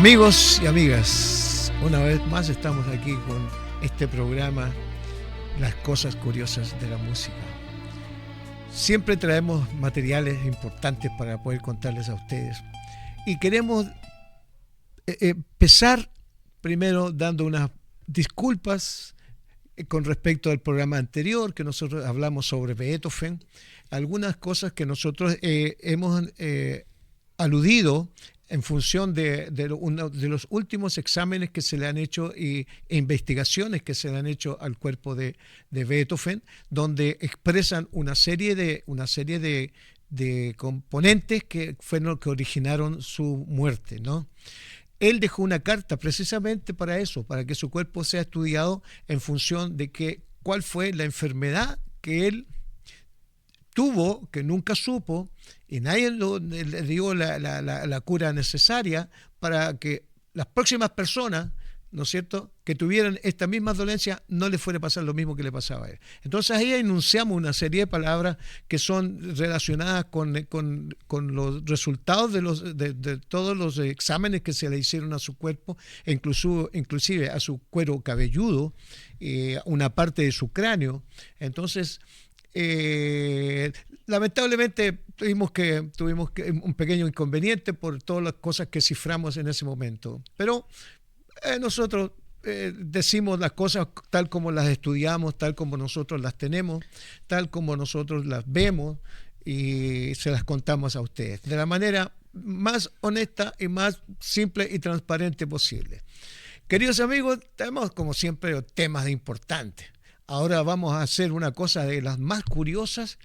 Amigos y amigas, una vez más estamos aquí con este programa, Las cosas curiosas de la música. Siempre traemos materiales importantes para poder contarles a ustedes. Y queremos empezar primero dando unas disculpas con respecto al programa anterior, que nosotros hablamos sobre Beethoven. Algunas cosas que nosotros hemos aludido en función de los últimos exámenes que se le han hecho e investigaciones que se le han hecho al cuerpo de Beethoven, donde expresan una serie de componentes que fueron los que originaron su muerte, ¿no? Él dejó una carta precisamente para eso, para que su cuerpo sea estudiado en función de cuál fue la enfermedad que él tuvo, que nunca supo, y nadie le dio la cura necesaria para que las próximas personas, ¿no es cierto?, que tuvieran esta misma dolencia, no les fuera a pasar lo mismo que le pasaba a él. Entonces ahí enunciamos una serie de palabras que son relacionadas con los resultados de todos los exámenes que se le hicieron a su cuerpo, e inclusive a su cuero cabelludo, una parte de su cráneo. Entonces, lamentablemente tuvimos que un pequeño inconveniente por todas las cosas que ciframos en ese momento, pero nosotros decimos las cosas tal como las estudiamos, tal como nosotros las tenemos, tal como nosotros las vemos, y se las contamos a ustedes de la manera más honesta y más simple y transparente posible. Queridos amigos, tenemos como siempre temas importantes. Ahora vamos a hacer una cosa de las más curiosas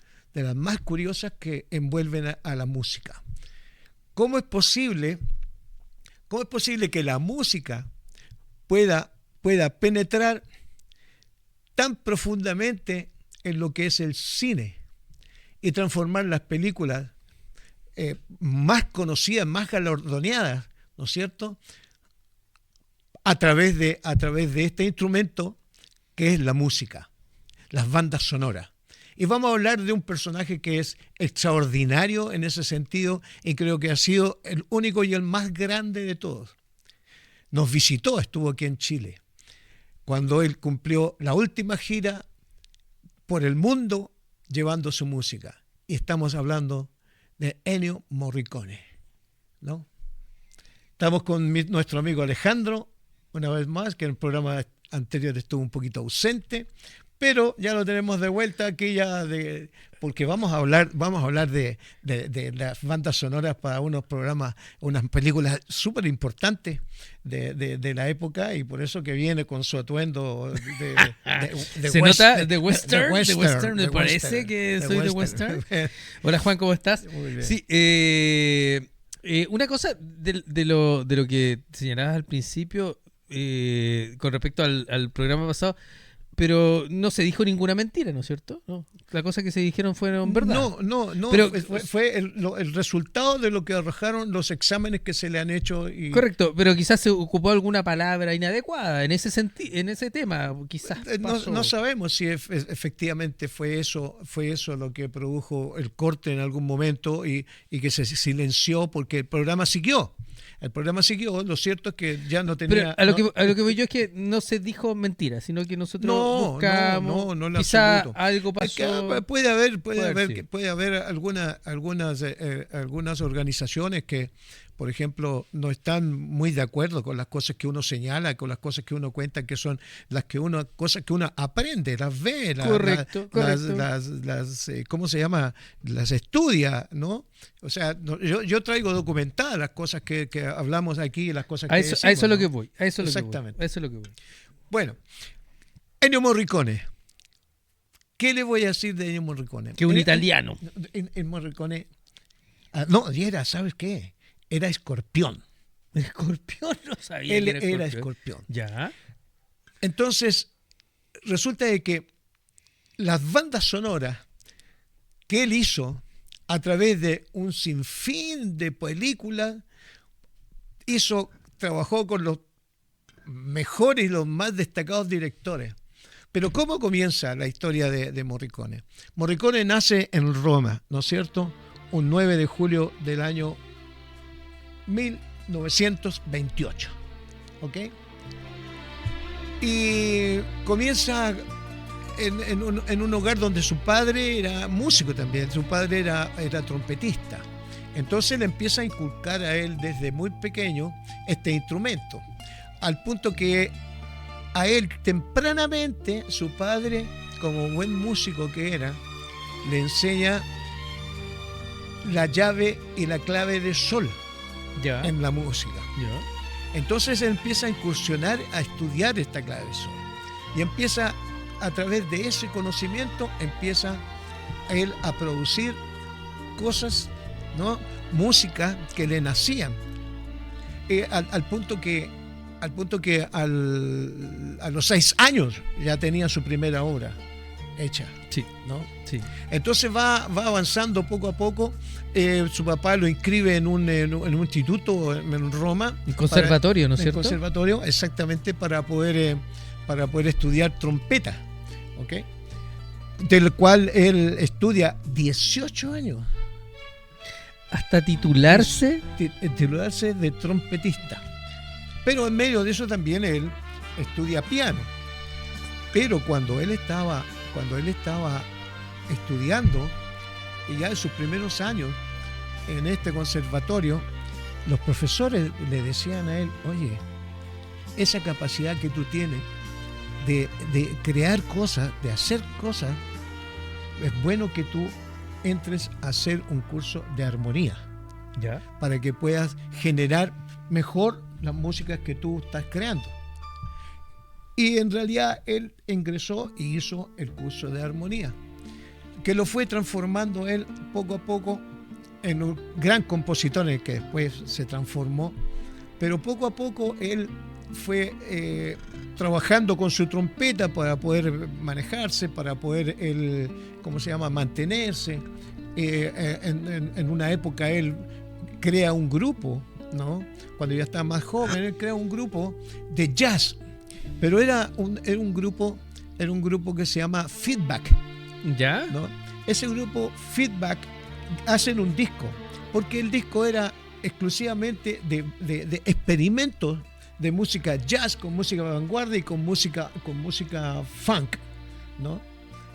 que envuelven a la música. ¿Cómo es posible que la música pueda penetrar tan profundamente en lo que es el cine y transformar las películas más conocidas, más galardoneadas, ¿no es cierto?, a través de este instrumento que es la música, las bandas sonoras? Y vamos a hablar de un personaje que es extraordinario en ese sentido, y creo que ha sido el único y el más grande de todos. Nos visitó, estuvo aquí en Chile, cuando él cumplió la última gira por el mundo llevando su música. Y estamos hablando de Ennio Morricone, ¿no? Estamos con nuestro amigo Alejandro, una vez más, que en el programa anterior estuvo un poquito ausente, pero ya lo tenemos de vuelta aquí porque vamos a hablar de las bandas sonoras para unos programas, unas películas súper importantes de la época, y por eso que viene con su atuendo de se west, nota de western, me parece que soy de western. Hola Juan, ¿cómo estás? Muy bien. Sí, una cosa de lo que señalabas al principio, con respecto al programa pasado, pero no se dijo ninguna mentira, ¿no es cierto? No, las cosas que se dijeron fueron verdad. No, pero fue el resultado de lo que arrojaron los exámenes que se le han hecho. Correcto, pero quizás se ocupó alguna palabra inadecuada en ese tema, quizás no sabemos si efectivamente fue eso lo que produjo el corte en algún momento y que se silenció, porque el programa siguió. Lo cierto es que ya no tenía... Pero a lo que voy yo es que no se dijo mentira, sino que nosotros buscamos, no, quizá absoluto. algo pasó. Es que puede haber algunas organizaciones que, por ejemplo, no están muy de acuerdo con las cosas que uno señala, con las cosas que uno cuenta, que son cosas que uno aprende, las ve, correcto. ¿Cómo se llama? Las estudia, ¿no? O sea, yo traigo documentadas las cosas que hablamos aquí, las cosas que decimos, a eso es lo ¿no? que voy. Exactamente. A eso es lo que voy. Bueno, Ennio Morricone. ¿Qué le voy a decir de Ennio Morricone? Que un italiano. En Morricone... no, y ¿sabes qué? Era escorpión. Escorpión, no sabía. Él era escorpión. Ya. Entonces, resulta de que las bandas sonoras que él hizo a través de un sinfín de películas, trabajó con los mejores y los más destacados directores. Pero ¿cómo comienza la historia de Morricone? Morricone nace en Roma, ¿no es cierto?, un 9 de julio del año 1928. ¿Ok? Y comienza en un hogar donde su padre era músico también, su padre era trompetista. Entonces le empieza a inculcar a él desde muy pequeño este instrumento, al punto que a él tempranamente su padre, como buen músico que era, le enseña la llave y la clave de sol en la música. Entonces él empieza a incursionar, a estudiar esta clave de sol. Y empieza, a través de ese conocimiento, empieza él a producir cosas, ¿no? Música que le nacían. Al punto que a los 6 años ya tenía su primera obra hecha. Sí, ¿no? Sí. Entonces va avanzando poco a poco. Su papá lo inscribe en un instituto en Roma. Un conservatorio, ¿no es cierto? Un conservatorio, exactamente, para poder estudiar trompeta. ¿Ok? Del cual él estudia 18 años. Hasta titularse. Titularse de trompetista. Pero en medio de eso también él estudia piano. Pero cuando él estaba estudiando, y ya en sus primeros años en este conservatorio, los profesores le decían a él: oye, esa capacidad que tú tienes de crear cosas, de hacer cosas, es bueno que tú entres a hacer un curso de armonía, ¿ya? Para que puedas generar mejor las músicas que tú estás creando. Y en realidad él ingresó y hizo el curso de armonía, que lo fue transformando él poco a poco en un gran compositor, en el que después se transformó. Pero poco a poco él fue trabajando con su trompeta para poder manejarse, para poder mantenerse. En una época él crea un grupo, ¿no? Cuando ya está más joven, él crea un grupo de jazz, pero era un grupo que se llama Feedback. ¿Ya? ¿No? Ese grupo Feedback hacen un disco, porque el disco era exclusivamente de experimentos de música jazz con música de vanguardia y con música funk, ¿no?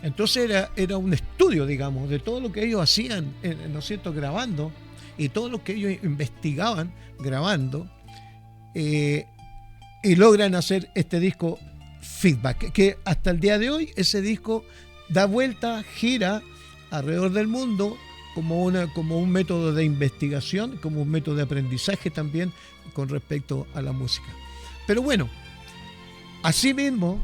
Entonces era un estudio, digamos, de todo lo que ellos hacían, ¿no es cierto?, grabando, y todo lo que ellos investigaban grabando, y logran hacer este disco Feedback, que hasta el día de hoy ese disco da vuelta, gira alrededor del mundo como un método de investigación, como un método de aprendizaje también con respecto a la música. Pero bueno, asimismo,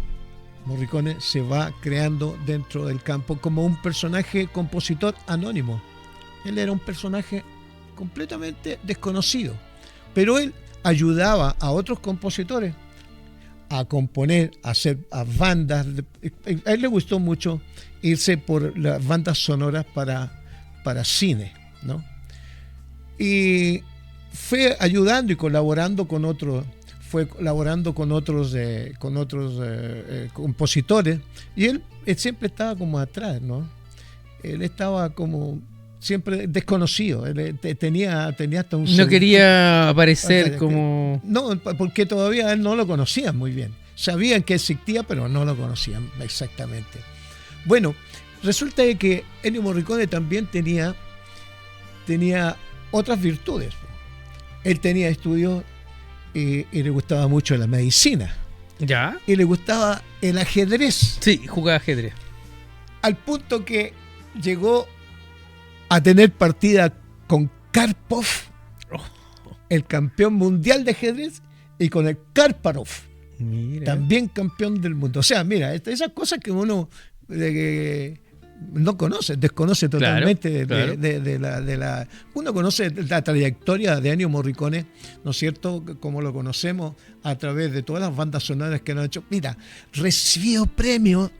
Morricone se va creando dentro del campo como un personaje compositor anónimo. Él era un personaje completamente desconocido, pero él ayudaba a otros compositores a componer, a hacer bandas. A él le gustó mucho irse por las bandas sonoras para cine, ¿no? Y fue ayudando y colaborando con otros, compositores, y él siempre estaba como atrás, ¿no? Él estaba como siempre desconocido. Él tenía hasta un... No quería aparecer como... No, porque todavía él no lo conocían muy bien. Sabían que existía, pero no lo conocían exactamente. Bueno, resulta de que Ennio Morricone también tenía otras virtudes. Él tenía estudios y le gustaba mucho la medicina. ¿Ya? Y le gustaba el ajedrez. Sí, jugaba ajedrez. Al punto que llegó a tener partida con Karpov, el campeón mundial de ajedrez, y con el Kasparov, también campeón del mundo. O sea, mira, esas cosas que uno no conoce, desconoce totalmente. Claro. Uno conoce la trayectoria de Ennio Morricone, ¿no es cierto?, como lo conocemos a través de todas las bandas sonoras que nos ha hecho. Mira, recibió premios,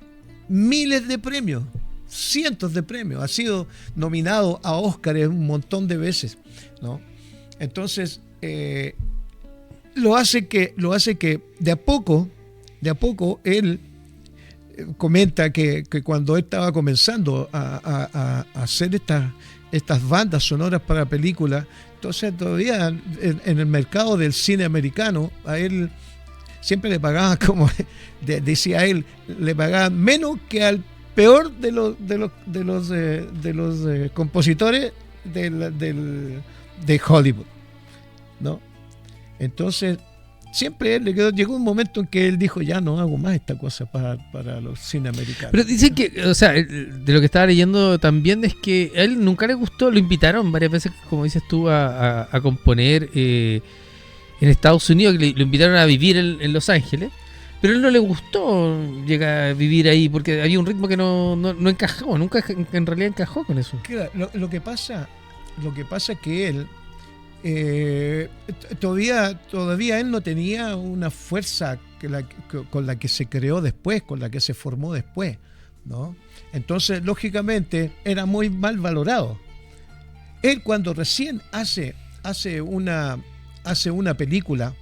miles de premios, cientos de premios, ha sido nominado a Oscar un montón de veces, ¿no? Entonces lo hace que de a poco él comenta que cuando él estaba comenzando a hacer estas bandas sonoras para películas, entonces todavía en el mercado del cine americano, a él siempre le pagaban, como decía él, le pagaban menos que al peor de los compositores de Hollywood, ¿no? Entonces siempre él llegó un momento en que él dijo, ya no hago más esta cosa para los cine americanos. Pero dicen que, o sea, de lo que estaba leyendo también es que a él nunca le gustó, lo invitaron varias veces, como dices tú, a componer en Estados Unidos, que lo invitaron a vivir en Los Ángeles, pero a él no le gustó llegar a vivir ahí porque había un ritmo que no encajó, nunca en realidad encajó con eso. Claro, lo que pasa es que él todavía él no tenía una fuerza con la que se creó después, con la que se formó después, ¿no? Entonces, lógicamente, era muy mal valorado. Él cuando recién hace una película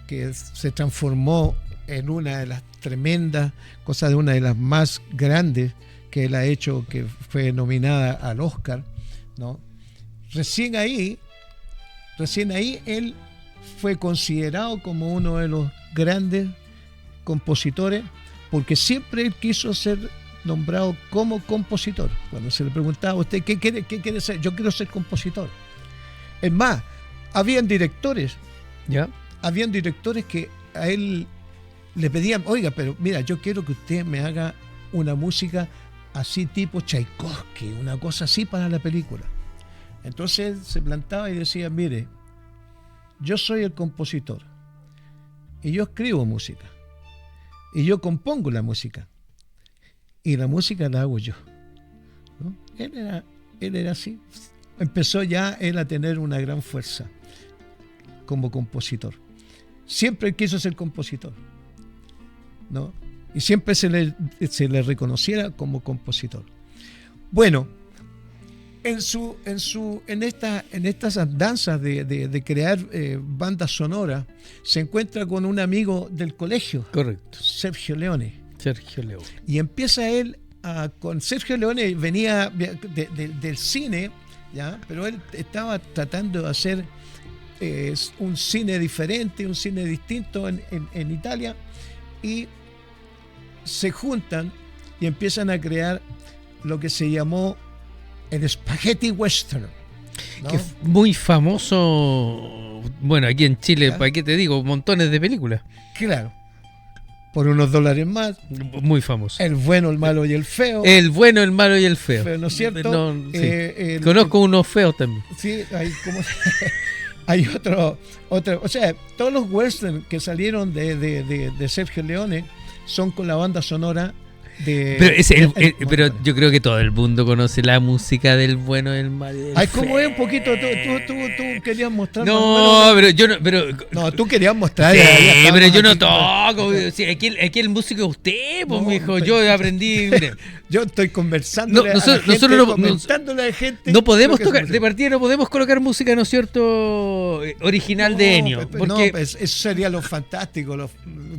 que se transformó en una de las tremendas cosas, de una de las más grandes que él ha hecho, que fue nominada al Oscar, ¿no? Recién ahí él fue considerado como uno de los grandes compositores, porque siempre él quiso ser nombrado como compositor. Cuando se le preguntaba a usted, ¿qué quiere ser? Yo quiero ser compositor. Es más, habían directores que a él le pedían, oiga, pero mira, yo quiero que usted me haga una música así tipo Tchaikovsky, una cosa así para la película. Entonces se plantaba y decía, mire, yo soy el compositor y yo escribo música y yo compongo la música y la música la hago yo, ¿no? Él era así. Empezó ya él a tener una gran fuerza como compositor. Siempre quiso ser compositor, ¿no? Y siempre se le reconociera como compositor. Bueno, en estas andanzas de crear bandas sonoras, se encuentra con un amigo del colegio. Correcto. Sergio Leone. Y empieza él con Sergio Leone, venía del cine, ¿ya? Pero él estaba tratando de hacer un cine diferente, un cine distinto en Italia, y se juntan y empiezan a crear lo que se llamó el Spaghetti Western, ¿no? Que es muy famoso, bueno, aquí en Chile, ¿para qué te digo? Montones de películas. Claro. Por unos $1 más. Muy famoso. El bueno, el malo y el feo. El bueno, el malo y el feo. ¿No es cierto? Sí. Conozco unos feos también. Sí, hay otro. O sea, todos los western que salieron de Sergio Leone son con la banda sonora de... Pero yo creo que todo el mundo conoce la música del bueno, el malo y el feo. ¿Cómo es un poquito? Tú querías mostrar... No, pero yo no... No, tú querías mostrar... Sí, pero yo no toco. Sí, aquí el músico es usted, pues, mijo. Yo aprendí... Mire. Yo estoy conversando comentándole a la gente... No podemos tocar, de partida no podemos colocar música, ¿no es cierto?, original de Ennio. Porque eso sería lo fantástico, lo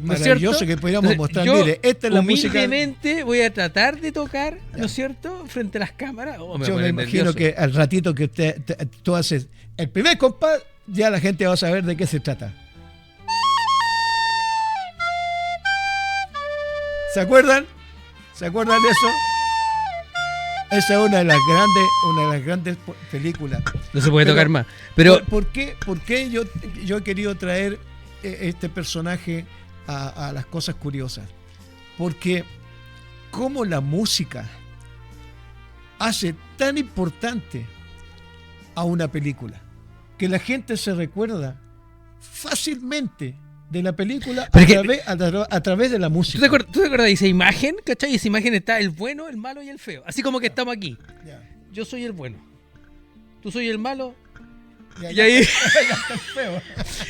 maravilloso que pudiéramos mostrar. Mire, esta es la música... Humildemente voy a tratar de tocar, ¿no es cierto?, frente a las cámaras. Yo me imagino que al ratito que tú haces el primer compás, ya la gente va a saber de qué se trata. ¿Se acuerdan? ¿Se acuerdan de eso? Esa es una de las grandes películas. No se puede tocar más. Pero ¿por qué yo he querido traer este personaje a las cosas curiosas? Porque cómo la música hace tan importante a una película, que la gente se recuerda fácilmente de la película a través de la música. ¿Tú te acuerdas de esa imagen? ¿Cachai? Esa imagen está el bueno, el malo y el feo. Así como que estamos aquí. Yo soy el bueno. Tú soy el malo. Y ahí... está el feo.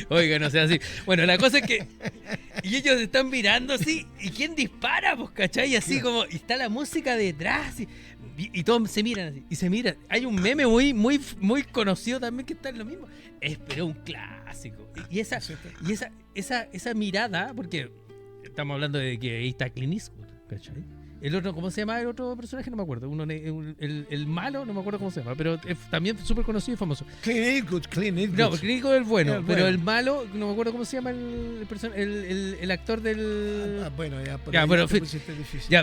Oiga, no sea así. Bueno, la cosa es que... Y ellos están mirando así. ¿Y quién dispara? Pues, ¿cachai? Así como... Y está la música detrás. Y todos se miran así. Y se miran. Hay un meme muy conocido también que está en lo mismo. Pero un clásico. Y esa mirada, porque estamos hablando de que ahí está Clint Eastwood, ¿cachai? El otro, ¿cómo se llama el otro personaje? No me acuerdo. El malo, no me acuerdo cómo se llama, pero es también súper conocido y famoso. Clint Eastwood. No, Clint Eastwood es el bueno, El pero bueno. el malo, no me acuerdo cómo se llama el actor del... Bueno, ya, por Ya, ahí bueno, te fin. pusiste difícil. Ya,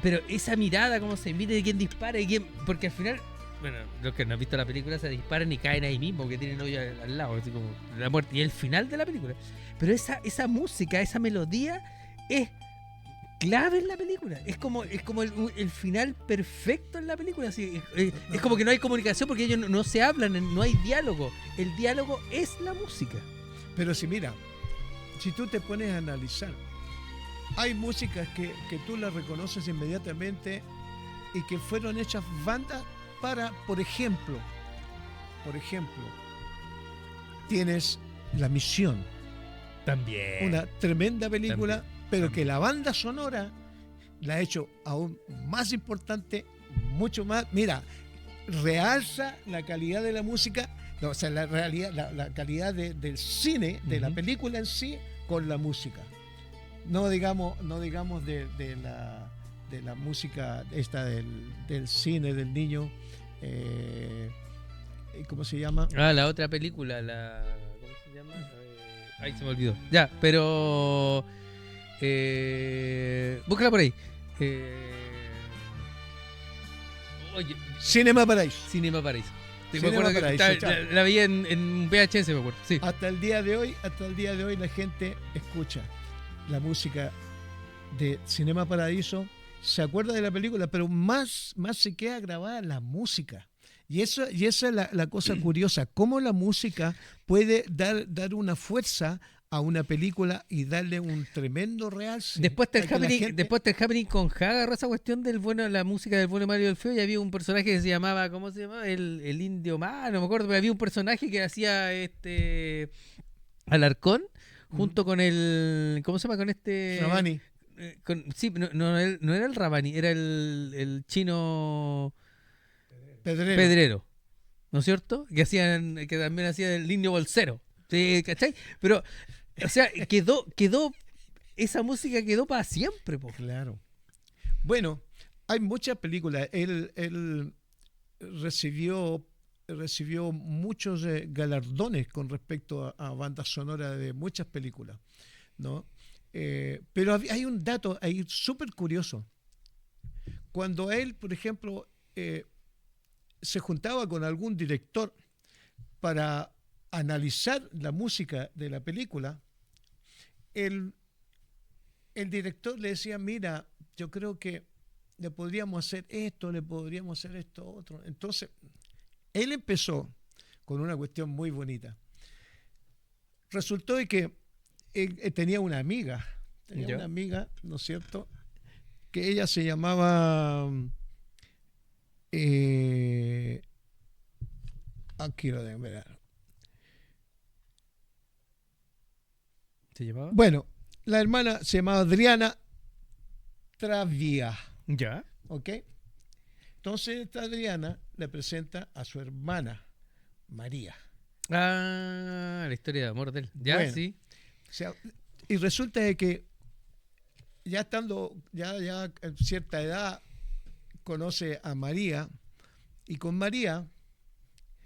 pero esa mirada, cómo se mide de quién dispara y quién... Porque al final, bueno, los que no han visto la película se disparan y caen ahí mismo, que tienen hoyo al lado, así como la muerte. Y el final de la película. Pero esa música, esa melodía es clave en la película. Es como el final perfecto en la película. Así, es como que no hay comunicación porque ellos no se hablan, no hay diálogo. El diálogo es la música. Pero si mira, si tú te pones a analizar, hay músicas que tú las reconoces inmediatamente y que fueron hechas bandas para, por ejemplo, tienes La Misión, También. una tremenda película, También. pero que la banda sonora la ha hecho aún más importante, mucho más. Mira, realza la calidad de la música, no, o sea, la calidad del cine, de la película en sí, con la música. No digamos de la música esta del cine del niño, ¿cómo se llama? La otra película, ¿cómo se llama? Ahí se me olvidó. Ya, pero... búscala por ahí. Oye, Cinema Paradiso. Cinema Paraíso. Sí, me Cinema acuerdo que Paraíso, la vi en VHS, me acuerdo. Sí. Hasta el día de hoy la gente escucha la música de Cinema Paradiso, se acuerda de la película, pero más se queda grabada la música. Y esa es la cosa curiosa, cómo la música puede dar una fuerza a una película y darle un tremendo realce. Después del para que la happening, gente- después del happening con Ja agarró esa cuestión del bueno, la música del bueno, Mario y el feo, y había un personaje que se llamaba, ¿cómo se llamaba? El indio malo, no me acuerdo, pero había un personaje que hacía Alarcón junto con el, ¿cómo se llama? Con Rabani, sí, no era el Rabani, era el chino Pedrero. Pedrero, ¿no es cierto? Que también hacía el indio bolsero. ¿Sí? ¿Cachai? Pero, o sea, esa música quedó para siempre, po. Claro. Bueno, hay muchas películas. Él recibió muchos galardones con respecto a bandas sonoras de muchas películas, ¿no? Pero hay un dato ahí súper curioso. Cuando él, por ejemplo, se juntaba con algún director para analizar la música de la película, el director le decía, mira, yo creo que le podríamos hacer esto, otro. Entonces, él empezó con una cuestión muy bonita. Resultó de que tenía una amiga, ¿no es cierto? Que ella se llamaba... aquí lo tengo, mira. ¿Se llamaba? Bueno, la hermana se llamaba Adriana Travia, Ya. ¿ok? Entonces esta Adriana le presenta a su hermana, María. La historia de amor de él. Ya, Bueno, sí. O sea, y resulta de que ya estando ya en cierta edad conoce a María y con María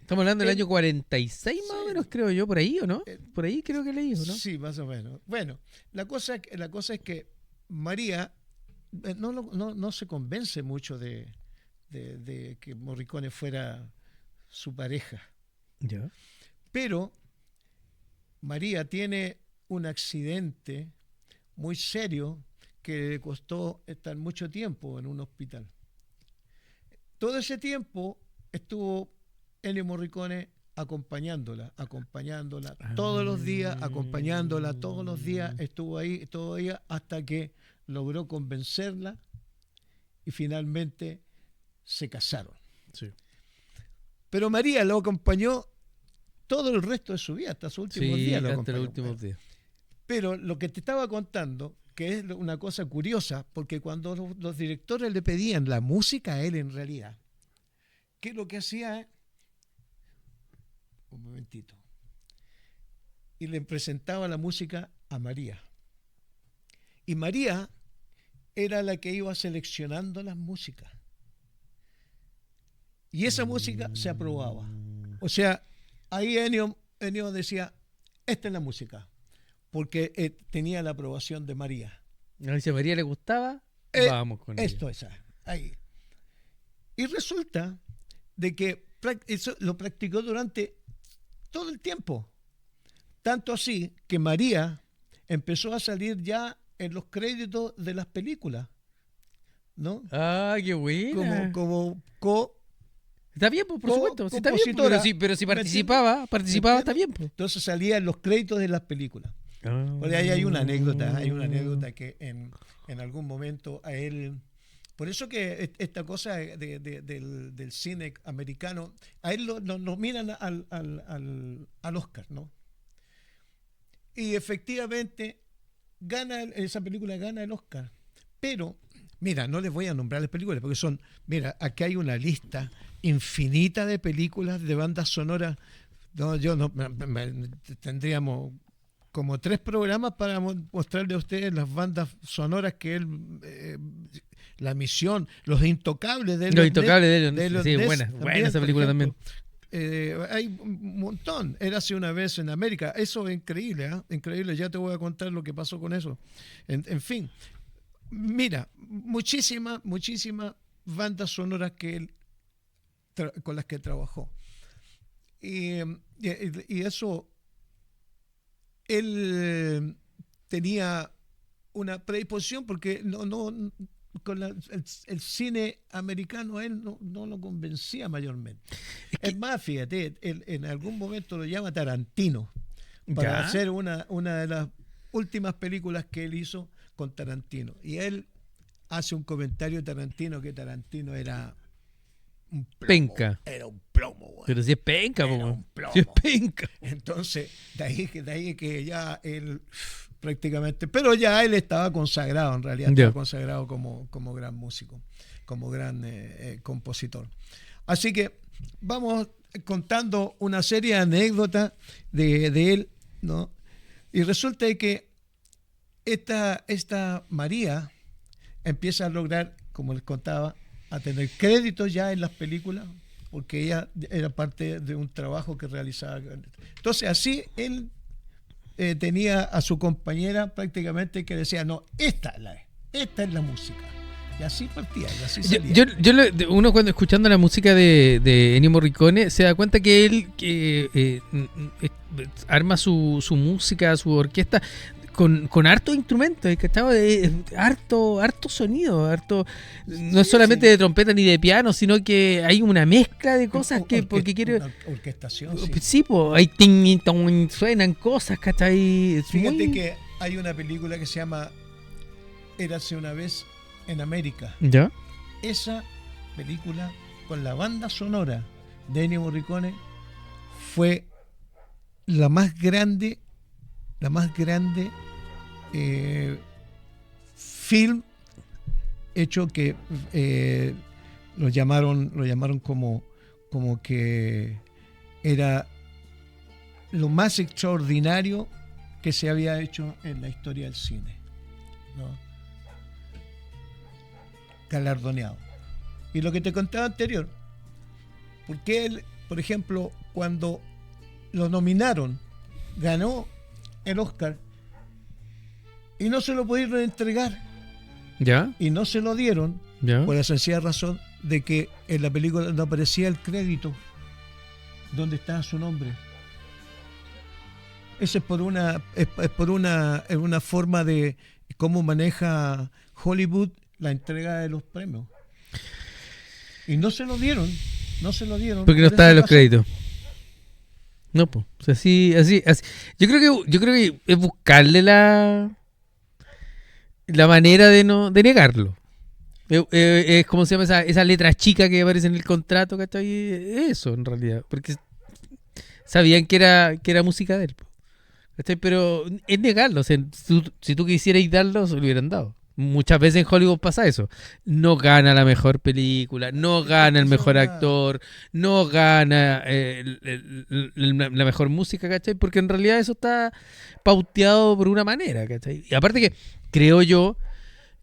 Estamos hablando del él- año 46 más o Sí. menos, creo yo, por ahí, ¿o no? Eh, Por ahí creo que leí, ¿o no? sí, más o menos. Bueno, la cosa es que María no se convence mucho de que Morricone fuera su pareja, Ya. pero María tiene un accidente muy serio que le costó estar mucho tiempo en un hospital. Todo ese tiempo estuvo Ennio Morricone acompañándola todos los días, acompañándola todos los días, estuvo ahí todavía hasta que logró convencerla y finalmente se casaron. Sí. Pero María lo acompañó todo el resto de su vida, hasta sus últimos Sí, días lo hasta los acompañó. últimos días. Pero lo que te estaba contando, que es una cosa curiosa, porque cuando los directores le pedían la música a él en realidad, ¿qué lo que hacía? Un momentito. Y le presentaba la música a María. Y María era la que iba seleccionando las músicas. Y esa música se aprobaba. O sea, ahí Ennio decía, esta es la música, porque tenía la aprobación de María. Si a María le gustaba, vamos con esto ella. es ahí. Y resulta de que eso lo practicó durante todo el tiempo. Tanto así que María empezó a salir ya en los créditos de las películas, ¿no? Ah, qué buena. Como está bien, pues, por supuesto. Sí, está bien, compositora. pero si participaba, está bien. Pues. Entonces salía en los créditos de las películas. Porque ahí hay una anécdota que en algún momento a él, por eso que esta cosa del cine americano, a él lo miran al Oscar, ¿no? Y efectivamente esa película gana el Oscar. Pero, mira, no les voy a nombrar las películas porque aquí hay una lista infinita de películas de bandas sonoras. No, tendríamos como 3 programas para mostrarle a ustedes las bandas sonoras que él, La Misión, Los Intocables de Los Intocables de los sí, Ness, buena esa película también. Hay un montón. Érase una vez en América. Eso es increíble, increíble. Ya te voy a contar lo que pasó con eso. En fin, mira, muchísimas bandas sonoras que él con las que trabajó. Y eso, él tenía una predisposición porque con el cine americano a él no lo convencía mayormente. Es más, fíjate, él en algún momento lo llama Tarantino para hacer una de las últimas películas que él hizo con Tarantino. Y él hace un comentario de Tarantino que Tarantino era un plomo. Penca. Era un plomo, güey. Pero si es penca, era un plomo. Si es penca. Entonces, de ahí que ya él prácticamente, pero ya él estaba consagrado, en realidad estaba consagrado como gran músico, como gran compositor. Así que vamos contando una serie de anécdotas de él, ¿no? Y resulta que esta María empieza a lograr, como les contaba, a tener créditos ya en las películas, porque ella era parte de un trabajo que realizaba. Entonces así él tenía a su compañera prácticamente que decía, no, esta es la música. Y así partía, y así salía. Uno cuando escuchando la música de Ennio Morricone se da cuenta que él arma su música, su orquesta con harto instrumentos, harto sonido, no es solamente de trompeta ni de piano, sino que hay una mezcla de cosas porque quiere una orquestación. Sí, pues hay suenan cosas, ¿cachai? Fíjate que hay una película que se llama Érase una vez en América. ¿Ya? Esa película con la banda sonora de Ennio Morricone fue la más grande film hecho que lo llamaron como que era lo más extraordinario que se había hecho en la historia del cine, ¿no? Galardoneado. Y lo que te contaba anterior, porque él, por ejemplo, cuando lo nominaron, ganó el Oscar y no se lo pudieron entregar. ¿Ya? Y no se lo dieron, ¿ya? Por la sencilla razón de que en la película no aparecía el crédito donde estaba su nombre. Eso es por una forma de cómo maneja Hollywood la entrega de los premios. Y no se lo dieron. Porque no estaba en los créditos. No, pues. O sea, así. Yo creo que es buscarle la manera de negarlo. Es como se llama esa letra chica que aparece en el contrato, ¿cachai? Eso, en realidad. Porque sabían que era música de él, ¿cachai? Pero es negarlo. O sea, si tú quisieras darlo, se lo hubieran dado. Muchas veces en Hollywood pasa eso. No gana la mejor película, no gana el mejor actor, no gana la mejor música, ¿cachai? Porque en realidad eso está pauteado por una manera, ¿cachai? Y aparte que creo yo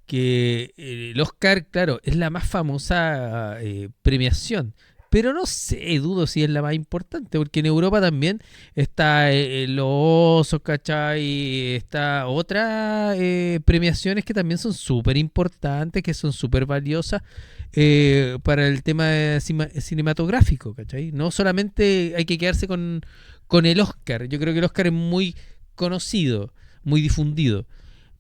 que el Oscar, claro, es la más famosa premiación. Pero no sé, dudo si es la más importante, porque en Europa también está los osos, ¿cachai? Está otras premiaciones que también son súper importantes, que son súper valiosas para el tema cinematográfico, ¿cachai? No solamente hay que quedarse con el Oscar. Yo creo que el Oscar es muy conocido, muy difundido.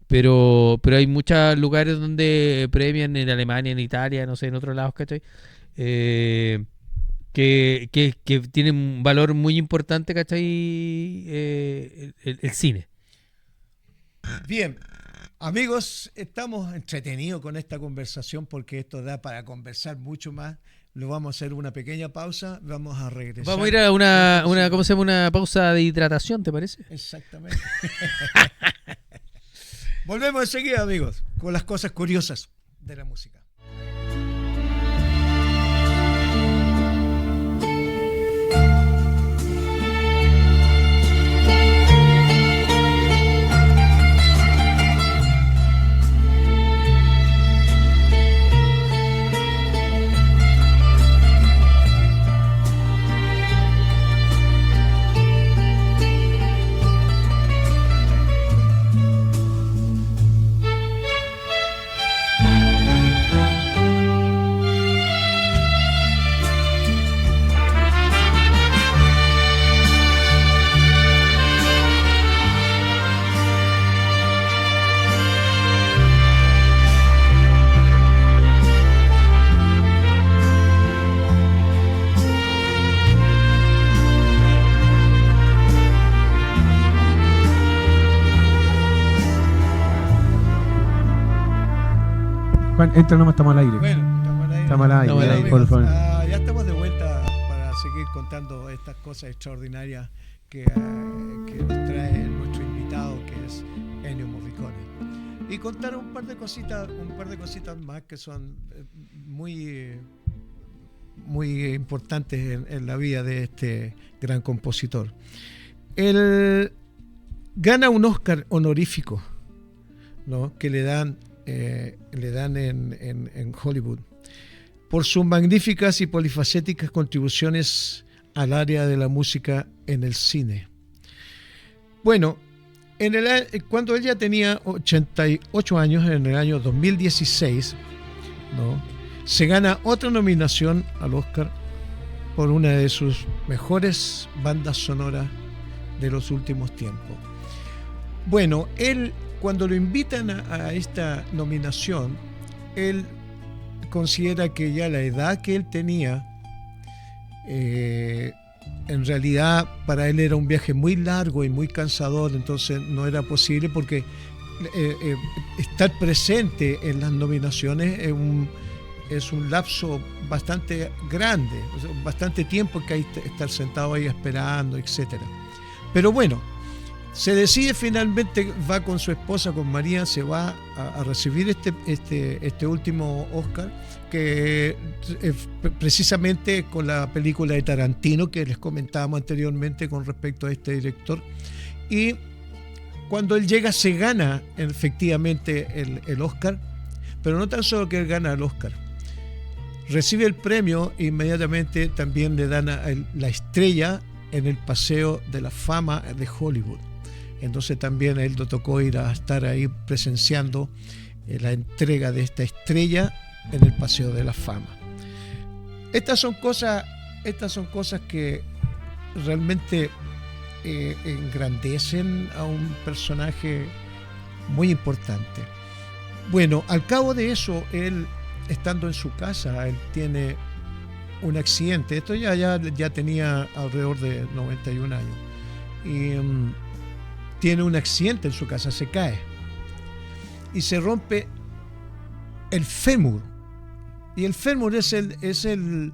Pero hay muchos lugares donde premian en Alemania, en Italia, no sé, en otros lados, ¿cachai? Que tienen un valor muy importante, ¿cachai? El cine. Bien, amigos, estamos entretenidos con esta conversación porque esto da para conversar mucho más. Lo vamos a hacer una pequeña pausa, vamos a regresar. Vamos a ir a una ¿cómo se llama? Una pausa de hidratación, ¿te parece? Exactamente. Volvemos enseguida, amigos, con las cosas curiosas de la música. Juan, entra nomás, estamos al aire. Bueno, estamos al aire, por favor. Ya estamos de vuelta para seguir contando estas cosas extraordinarias que nos trae nuestro invitado, que es Ennio Morricone. Y contar un par de cositas más que son muy importantes en la vida de este gran compositor. Él gana un Oscar honorífico, ¿no? Que le dan en Hollywood por sus magníficas y polifacéticas contribuciones al área de la música en el cine. Bueno, cuando ella tenía 88 años, en el año 2016, ¿no?, se gana otra nominación al Oscar por una de sus mejores bandas sonoras de los últimos tiempos. Bueno, él, cuando lo invitan a esta nominación, él considera que ya la edad que él tenía, en realidad para él era un viaje muy largo y muy cansador, entonces no era posible, porque estar presente en las nominaciones es un lapso bastante grande, bastante tiempo que hay que estar sentado ahí esperando, etcétera. Pero bueno, se decide finalmente, va con su esposa, con María, se va a recibir este último Oscar, que precisamente con la película de Tarantino que les comentábamos anteriormente con respecto a este director. Y cuando él llega se gana efectivamente el Oscar, pero no tan solo que él gana el Oscar, recibe el premio e inmediatamente también le dan la estrella en el Paseo de la Fama de Hollywood. Entonces también a él le tocó ir a estar ahí presenciando la entrega de esta estrella en el Paseo de la Fama. Estas son cosas que realmente engrandecen a un personaje muy importante. Bueno, al cabo de eso, él, estando en su casa, él tiene un accidente. Esto ya tenía alrededor de 91 años. Y tiene un accidente en su casa, se cae y se rompe el fémur. Y el fémur es el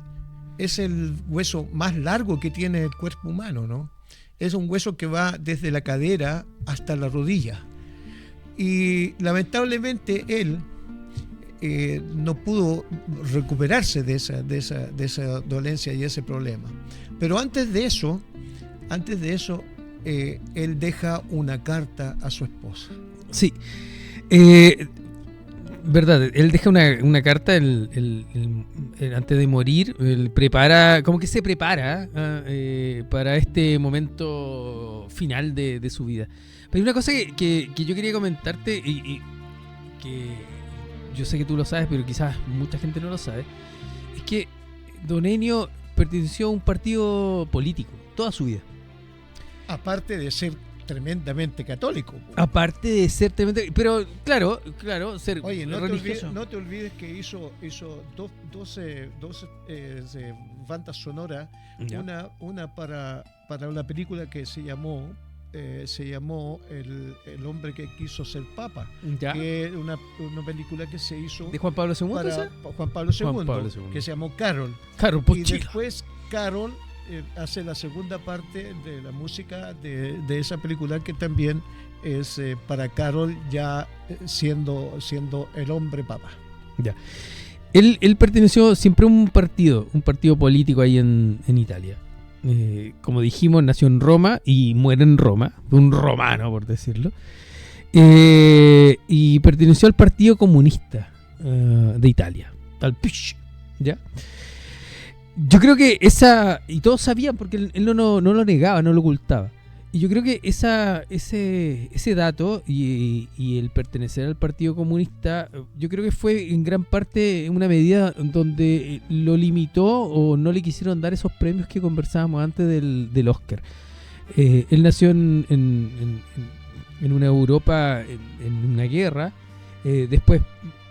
hueso más largo que tiene el cuerpo humano, ¿no? Es un hueso que va desde la cadera hasta la rodilla. Y lamentablemente él no pudo recuperarse de esa dolencia y ese problema. Pero antes de eso, él deja una carta a su esposa. Sí. Verdad, él deja una carta antes de morir. Él prepara, como que se prepara para este momento final de su vida. Pero hay una cosa que yo quería comentarte y que yo sé que tú lo sabes, pero quizás mucha gente no lo sabe. Es que Don Ennio perteneció a un partido político toda su vida. Aparte de ser tremendamente católico. Aparte de ser tremendamente... Pero claro, ser Oye, religioso. No te olvides que hizo 12 bandas sonoras. Ya. Una para una película que se llamó El hombre que quiso ser papa, Ya. que es una película que se hizo ¿De Juan Pablo II? para ¿esa? Juan Pablo II, Juan Pablo II. que se llamó Carol. Claro, Y Pochila. después Carol hace la segunda parte de la música de esa película, que también es para Carol, ya siendo el hombre papa. Ya. Él perteneció siempre a un partido político ahí en Italia. Como dijimos, nació en Roma y muere en Roma, un romano por decirlo. Y perteneció al Partido Comunista de Italia, al PISH, ¿ya? Yo creo que y todos sabían porque él no lo negaba, no lo ocultaba. Y yo creo que ese dato y el pertenecer al Partido Comunista, yo creo que fue en gran parte una medida donde lo limitó o no le quisieron dar esos premios que conversábamos antes del Oscar. Él nació en una Europa, en una guerra. Después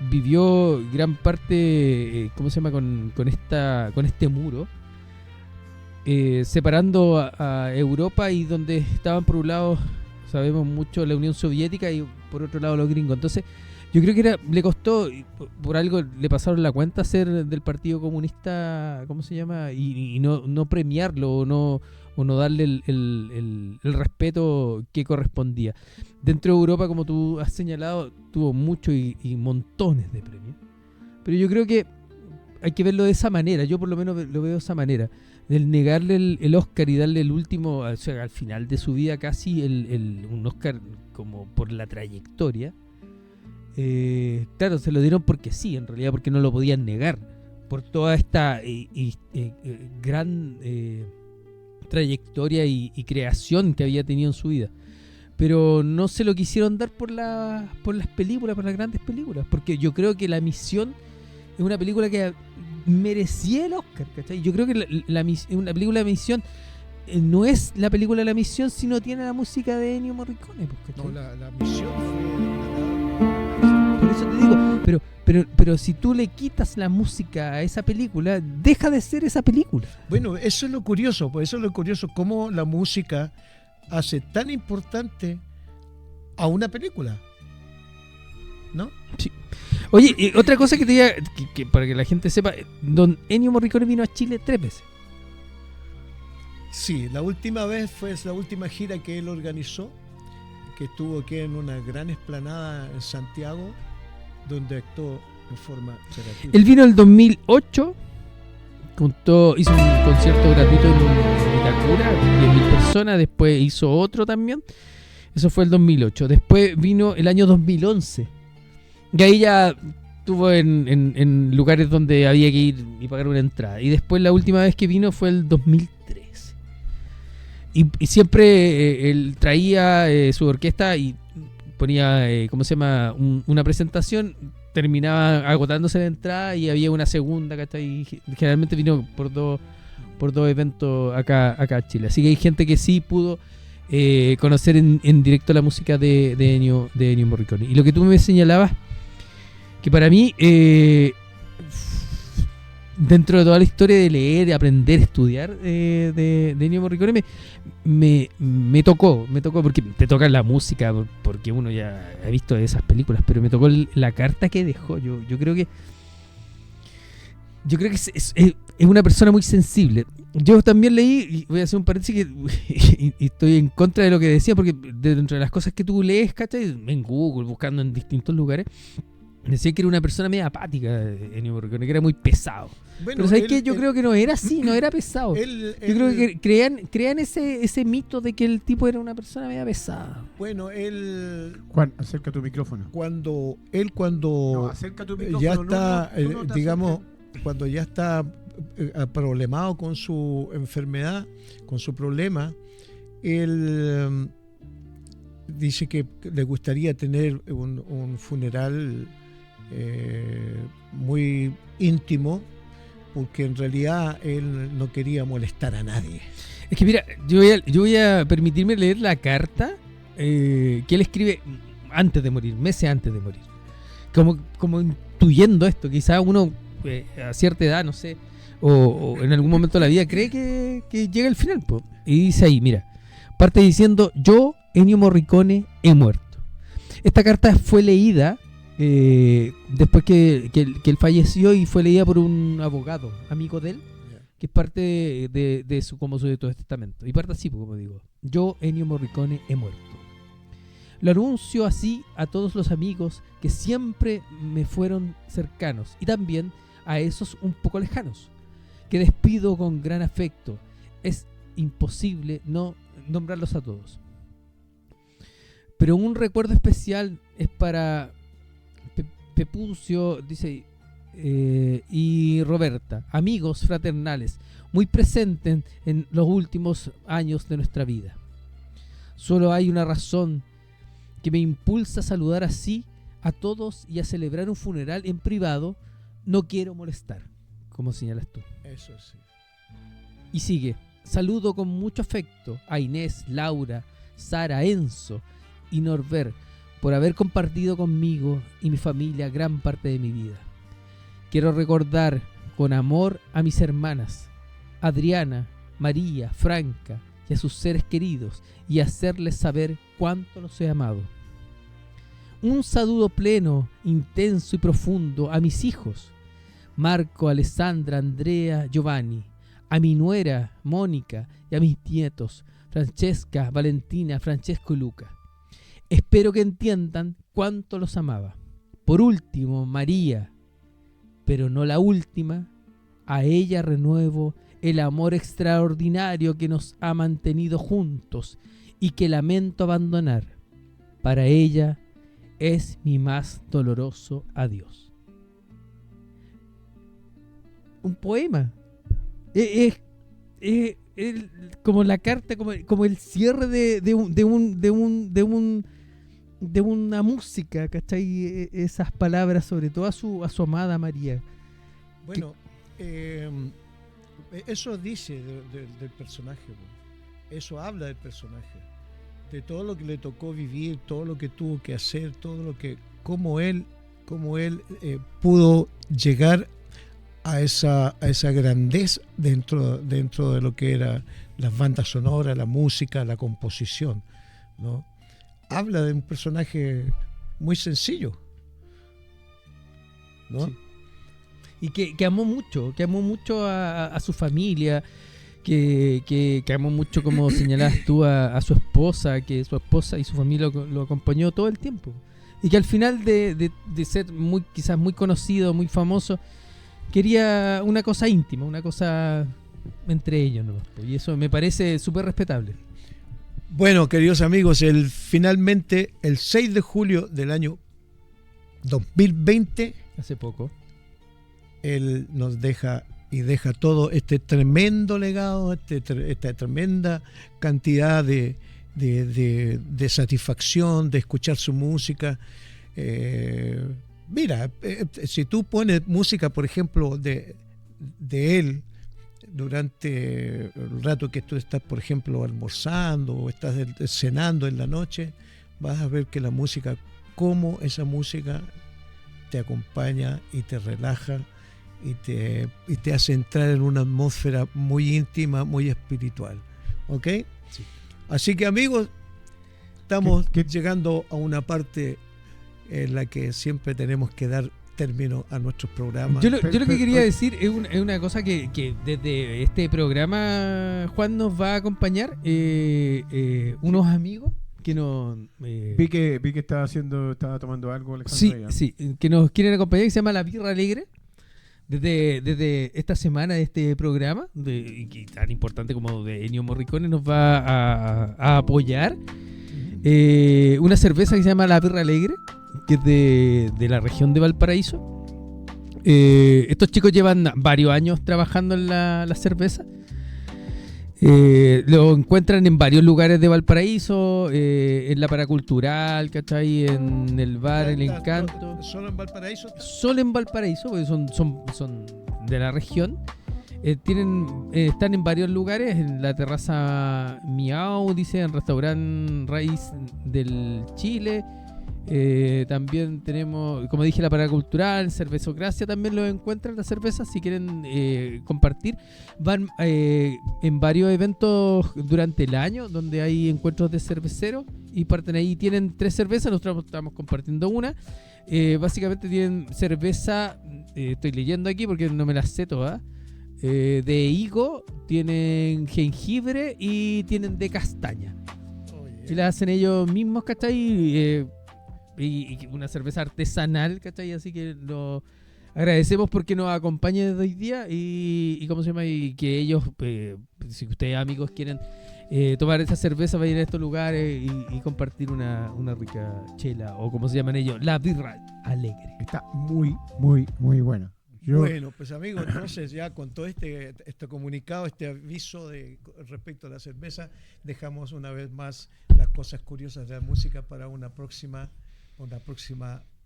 vivió gran parte, ¿cómo se llama? Con este muro. Separando a Europa, y donde estaban por un lado, sabemos mucho, la Unión Soviética, y por otro lado los gringos. Entonces yo creo que le costó, por algo le pasaron la cuenta ser del Partido Comunista, ¿cómo se llama? Y no premiarlo o no darle el respeto que correspondía. Dentro de Europa, como tú has señalado, tuvo mucho y montones de premios, pero yo creo que hay que verlo de esa manera. Yo por lo menos lo veo de esa manera, del negarle el Oscar y darle el último, o sea, al final de su vida casi un Oscar como por la trayectoria. Claro, se lo dieron porque sí, en realidad porque no lo podían negar, por toda esta gran trayectoria y creación que había tenido en su vida. Pero no se lo quisieron dar por las películas, por las grandes películas, porque yo creo que La Misión es una película que merecía el Oscar, ¿cachai? Yo creo que una película de misión no es la película de La Misión si no tiene la música de Ennio Morricone, ¿cachai? No, la misión Por eso te digo, pero si tú le quitas la música a esa película, deja de ser esa película. Bueno, eso es lo curioso, cómo la música hace tan importante a una película, ¿no? Sí. Oye, y otra cosa que te diga, que para que la gente sepa, don Ennio Morricone vino a Chile 3 veces. Sí, la última vez fue la última gira que él organizó, que estuvo aquí en una gran explanada en Santiago, donde actuó en forma gratuita. Él vino el 2008, hizo un concierto gratuito en Itacura, 10.000 personas, después hizo otro también, eso fue el 2008. Después vino el año 2011, y ahí ya estuvo en lugares donde había que ir y pagar una entrada. Y después la última vez que vino fue el 2013. Y siempre él traía su orquesta y ponía, ¿cómo se llama? Una presentación, terminaba agotándose la entrada y había una segunda, ¿cachai? Generalmente vino por dos eventos acá a Chile. Así que hay gente que sí pudo conocer en directo la música de Ennio Morricone. Y lo que tú me señalabas, que para mí, dentro de toda la historia de leer, de aprender, estudiar de Ennio Morricone, me tocó, porque te toca la música, porque uno ya ha visto esas películas, pero me tocó la carta que dejó. Yo creo que es una persona muy sensible. yo también leí, y voy a hacer un paréntesis y estoy en contra de lo que decía, porque dentro de las cosas que tú lees, ¿cachai? En Google, buscando en distintos lugares, decía que era una persona media apática, Ennio Morricone, que era muy pesado. Bueno, pero ¿sabes qué? Yo creo que no era así, no era pesado. Yo creo que crean ese mito de que el tipo era una persona media pesada. Bueno, él... Juan, acerca tu micrófono. Cuando No, acerca tu micrófono. ya está, no te digamos, acerques. cuando ya está problemado con su enfermedad, con su problema, él dice que le gustaría tener un funeral muy íntimo, porque en realidad él no quería molestar a nadie. Es que mira, yo voy a permitirme leer la carta que él escribe antes de morir, meses antes de morir. Como intuyendo esto, quizás uno a cierta edad, no sé, o en algún momento de la vida cree que llega el final, po. Y dice ahí, mira, parte diciendo: yo, Ennio Morricone, he muerto. Esta carta fue leída después que él falleció, y fue leída por un abogado, amigo de él, que es parte de su testamento. Y parte así, como digo: yo, Ennio Morricone, he muerto. Lo anuncio así a todos los amigos que siempre me fueron cercanos, y también a esos un poco lejanos, que despido con gran afecto. Es imposible no nombrarlos a todos. Pero un recuerdo especial es para Pepucio, dice, y Roberta, amigos fraternales, muy presentes en los últimos años de nuestra vida. Solo hay una razón que me impulsa a saludar así a todos y a celebrar un funeral en privado. No quiero molestar, como señalas tú. Eso sí. Y sigue: saludo con mucho afecto a Inés, Laura, Sara, Enzo y Norbert por haber compartido conmigo y mi familia gran parte de mi vida. Quiero recordar con amor a mis hermanas, Adriana, María, Franca y a sus seres queridos, y hacerles saber cuánto los he amado. Un saludo pleno, intenso y profundo a mis hijos, Marco, Alessandra, Andrea, Giovanni, a mi nuera, Mónica, y a mis nietos, Francesca, Valentina, Francesco y Luca. Espero que entiendan cuánto los amaba. Por último, María, pero no la última, a ella renuevo el amor extraordinario que nos ha mantenido juntos y que lamento abandonar. Para ella es mi más doloroso adiós. Un poema. Es como la carta, como el cierre de una música, ¿cachai? Esas palabras, sobre todo a su amada María. Bueno, eso dice del personaje, eso habla del personaje, de todo lo que le tocó vivir, todo lo que tuvo que hacer, cómo él pudo llegar a esa grandeza dentro de lo que era las bandas sonoras, la música, la composición, ¿no? Habla de un personaje muy sencillo, ¿no? Sí. Y que amó mucho a su familia, que amó mucho, como señalabas tú, a su esposa, que su esposa y su familia lo acompañó todo el tiempo. Y que al final de ser quizás muy conocido, muy famoso, quería una cosa íntima, una cosa entre ellos, ¿no? Y eso me parece súper respetable. Bueno, queridos amigos, finalmente el 6 de julio del año 2020, hace poco, él nos deja todo este tremendo legado, esta tremenda cantidad de satisfacción de escuchar su música. Mira, si tú pones música, por ejemplo, de él durante el rato que tú estás, por ejemplo, almorzando o estás cenando en la noche, vas a ver que la música, cómo esa música te acompaña y te relaja y te hace entrar en una atmósfera muy íntima, muy espiritual. ¿Ok? Sí. Así que, amigos, estamos llegando a una parte en la que siempre tenemos que dar término a nuestros programas. Yo lo que quería decir es una cosa que desde este programa Juan nos va a acompañar unos amigos que nos... Vi que estaba tomando algo, Alejandro. Sí, que nos quieren acompañar, que se llama La Birra Alegre. Desde esta semana de este programa, y tan importante como de Ennio Morricone, nos va a apoyar una cerveza que se llama La Birra Alegre, que es de la región de Valparaíso. Estos chicos llevan varios años trabajando en la cerveza. Lo encuentran en varios lugares de Valparaíso, en la Paracultural, ¿cachai? En el bar El Encanto. ¿Solo en Valparaíso? Solo en Valparaíso, porque son de la región. Están en varios lugares, en la terraza Miau, dice, en restaurante Raíz del Chile. También tenemos, como dije, la Paracultural, Cervezocracia también lo encuentran, las cervezas, si quieren compartir. Van en varios eventos durante el año donde hay encuentros de cerveceros y parten ahí. Tienen 3 cervezas, nosotros estamos compartiendo una. Básicamente tienen cerveza, estoy leyendo aquí porque no me la sé todas, de higo, tienen jengibre y tienen de castaña. Y la hacen ellos mismos, ¿cachai? Y una cerveza artesanal, ¿cachai? Así que lo agradecemos porque nos acompaña desde hoy día y ¿cómo se llama? Y que ellos, si ustedes amigos quieren tomar esa cerveza, vayan a estos lugares y compartir una rica chela, o como se llaman ellos, La Birra Alegre. Está muy, muy, muy buena. Bueno, pues amigos, entonces ya con todo este comunicado, este aviso respecto a la cerveza, dejamos una vez más las cosas curiosas de la música para una próxima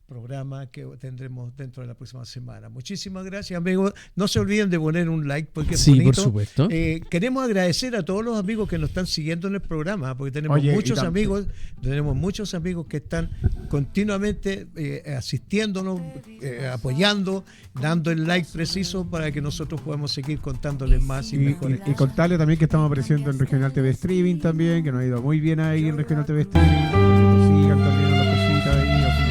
programa que tendremos dentro de la próxima semana. Muchísimas gracias, amigos. No se olviden de poner un like porque es bonito. Por supuesto. Queremos agradecer a todos los amigos que nos están siguiendo en el programa, porque tenemos muchos amigos que están continuamente asistiéndonos, apoyando, dando el like preciso para que nosotros podamos seguir contándoles más y mejores y contarles también que estamos apareciendo en Regional TV Streaming también, que nos ha ido muy bien ahí en Regional TV Streaming. Sigan también las cositas ahí, así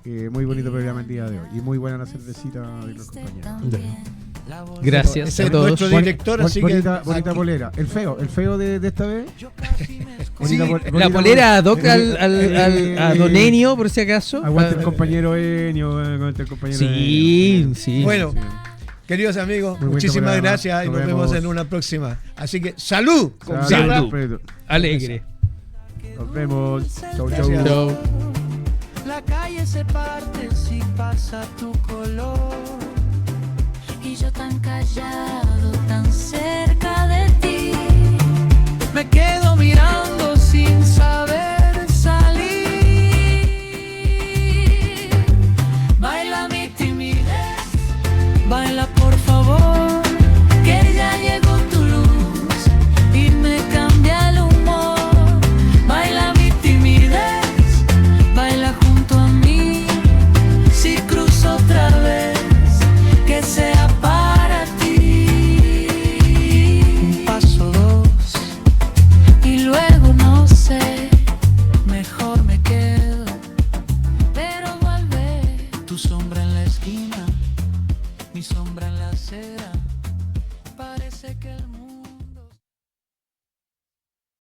que muy bonito programa el día de hoy y muy buena la cervecita de los compañeros. Gracias ese a es todos. nuestro director, así bonita que polera. El feo de esta vez. Sí, la polera ad hoc a Don Ennio, por si acaso. Aguante el compañero Ennio, aguante el compañero Ennio. Sí. Bueno, queridos amigos, muchísimas gracias y nos vemos en una próxima. Así que ¡salud! Salud. Alegre. Nos vemos. Chau, Gracias. Chau. La calle se parte si pasa tu color. Y yo tan callada.